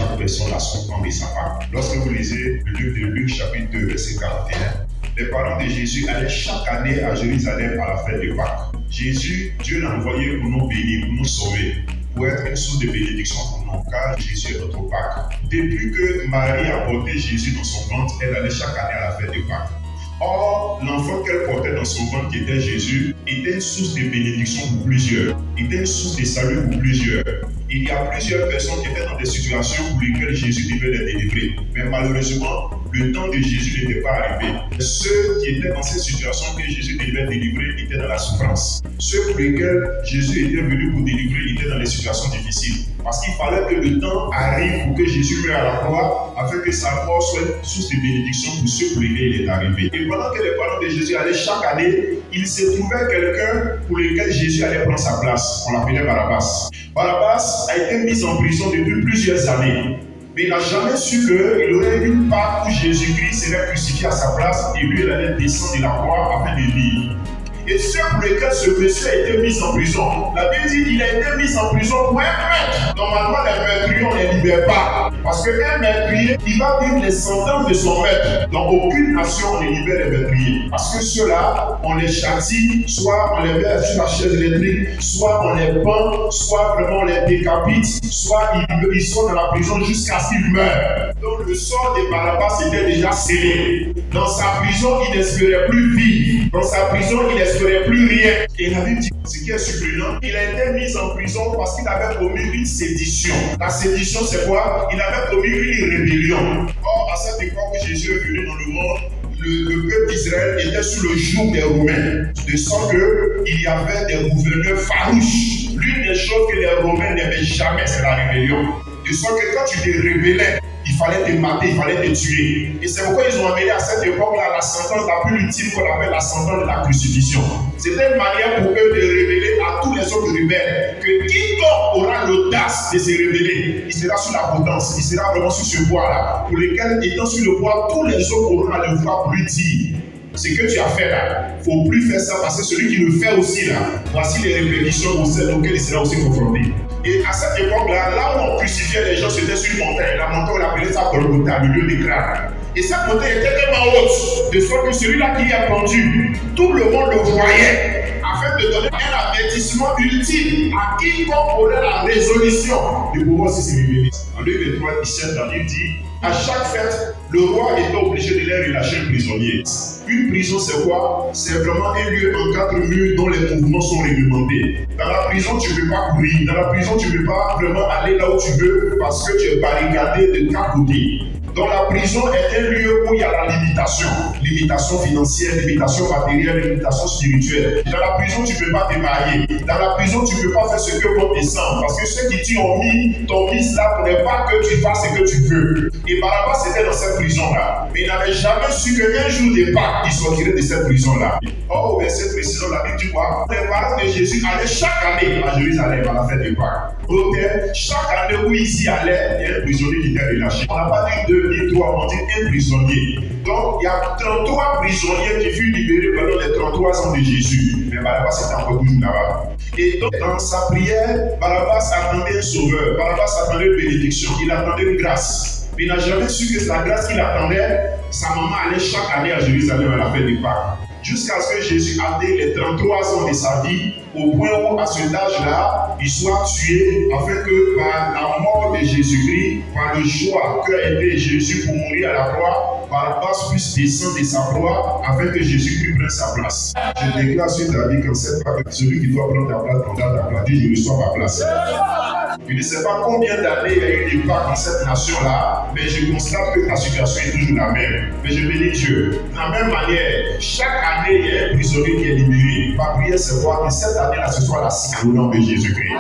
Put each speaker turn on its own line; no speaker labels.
chaque personne a son temps de sa part. Lorsque vous lisez le livre de Luc chapitre 2 verset 41, les parents de Jésus allaient chaque année à Jérusalem à la fête de Pâques. Jésus, Dieu l'a envoyé pour nous bénir, pour nous sauver, pour être une source de bénédiction pour nous, car Jésus est notre Pâques. Depuis que Marie a porté Jésus dans son ventre, elle allait chaque année à la fête de Pâques. Or, l'enfant qu'elle portait dans son ventre, qui était Jésus, était une source de bénédiction pour plusieurs, était une source de salut pour plusieurs. Il y a plusieurs personnes qui étaient dans des situations pour lesquelles Jésus devait les délivrer. Mais malheureusement, le temps de Jésus n'était pas arrivé. Ceux qui étaient dans cette situation que Jésus devait délivrer étaient dans la souffrance. Ceux pour lesquels Jésus était venu pour délivrer étaient dans des situations difficiles. Parce qu'il fallait que le temps arrive pour que Jésus meure à la croix, afin que sa mort soit une source de bénédiction pour ceux pour lesquels il est arrivé. Et pendant que les parents de Jésus allaient chaque année, il se trouvait quelqu'un pour lequel Jésus allait prendre sa place. On l'appelait Barabbas. Barabbas a été mis en prison depuis plusieurs années. Mais il n'a jamais su qu'il aurait une part où Jésus-Christ serait crucifié à sa place et lui, il allait descendre de la croix afin de vivre. Et ceux pour lesquels ce monsieur a été mis en prison, la Bible dit qu'il a été mis en prison pour un meurtre. Normalement, les meurtriers, on ne les libère pas. Parce qu'un meurtrier, il va vivre les sentences de son maître. Dans aucune nation, on ne libère les meurtriers. Parce que ceux-là, on les châtie, soit on les met sur la chaise électrique, soit on les pend, soit vraiment on les décapite, soit ils sont dans la prison jusqu'à ce qu'ils meurent. Donc le sort de Barabbas était déjà scellé. Dans sa prison, il n'espérait plus vivre. Dans sa prison, il n'espérait plus rien. Et la Bible dit, ce qui est surprenant, il a été mis en prison parce qu'il avait commis une sédition. La sédition, c'est quoi? Il avait commis une rébellion. Or, à cette époque où Jésus est venu dans le monde, le peuple d'Israël était sous le joug des Romains, de sorte qu'il y avait des gouverneurs farouches. L'une des choses que les Romains n'aimaient jamais, c'est la rébellion. De sorte que quand tu te rébellais, il fallait te mater, il fallait te tuer. Et c'est pourquoi ils ont amené à cette époque-là la sentence la plus ultime qu'on appelle la sentence de la crucifixion. C'était une manière pour eux de révéler à tous les autres rebelles que quiconque aura l'audace de se révéler, il sera sous la potence, il sera vraiment sur ce bois-là, pour lequel, étant sur le bois, tous les autres auront à le voir pour lui dire: ce que tu as fait là, il ne faut plus faire ça parce que celui qui le fait aussi là, voici les répercussions auxquelles il sera aussi confronté. Et à cette époque-là, là où on crucifiait les gens, c'était sur une montagne. La montagne, on appelait ça Golgotha, le lieu des crânes. Et cette montagne était tellement haute, de sorte que celui-là qui y a pendu, tout le monde le voyait, afin de donner un avertissement ultime à quiconque aurait la résolution de pouvoir aussi se révéler. En 2:23, 17, la Bible dit: à chaque fête, le roi était obligé de les relâcher un prisonnier. Une prison, c'est quoi? C'est vraiment un lieu en 4 murs dont les mouvements sont réglementés. Dans la prison, tu ne peux pas courir. Dans la prison, tu ne peux pas vraiment aller là où tu veux parce que tu es barricadé de 4 côtés. Donc la prison est un lieu où il y a la limitation. Limitation financière, limitation matérielle, limitation spirituelle. Dans la prison, tu ne peux pas te marier. Dans la prison, tu ne peux pas faire ce que bon te semble. Parce que ceux qui t'ont mis là pour ne pas que tu fasses ce que tu veux. Et Barabbas était dans cette prison-là. Mais il n'avait jamais su qu'un jour de Pâques, il sortirait de cette prison-là. Or, au verset précisant, la Bible dit quoi? Les parents de Jésus allaient chaque année à Jérusalem à la fête de Pâques. Donc, chaque année où ils y allaient, il y a un prisonnier qui était relâché. On n'a pas dit 2 ni 3, on dit un prisonnier. Donc, il y a 33 prisonniers qui furent libérés pendant les 33 ans de Jésus. Mais Barabbas était encore toujours là-bas. Et donc, dans sa prière, Barabbas attendait un sauveur. Barabbas attendait une bénédiction. Il attendait une grâce. Mais il n'a jamais su que la grâce qu'il attendait, sa maman allait chaque année à Jérusalem à la fête de Pâques. Jusqu'à ce que Jésus atteigne les 33 ans de sa vie, au point où, à cet âge-là, il soit tué, afin que par la mort de Jésus-Christ, par le choix qu'a été Jésus pour mourir à la croix, Barabbas puisse descendre de sa croix, afin que Jésus-Christ prenne sa place. Je déclare sur ta vie qu'en cette fois, celui qui doit prendre ta place prendra ta place. Dis: je reçois ma place. Je ne sais pas combien d'années il y a eu des Pâques dans cette nation-là, mais je constate que la situation est toujours la même. Mais je bénis Dieu. De la même manière, chaque année, il y a un prisonnier qui est libéré. Ma prière, c'est voir que cette année-là, ce soit la sienne au nom de Jésus-Christ.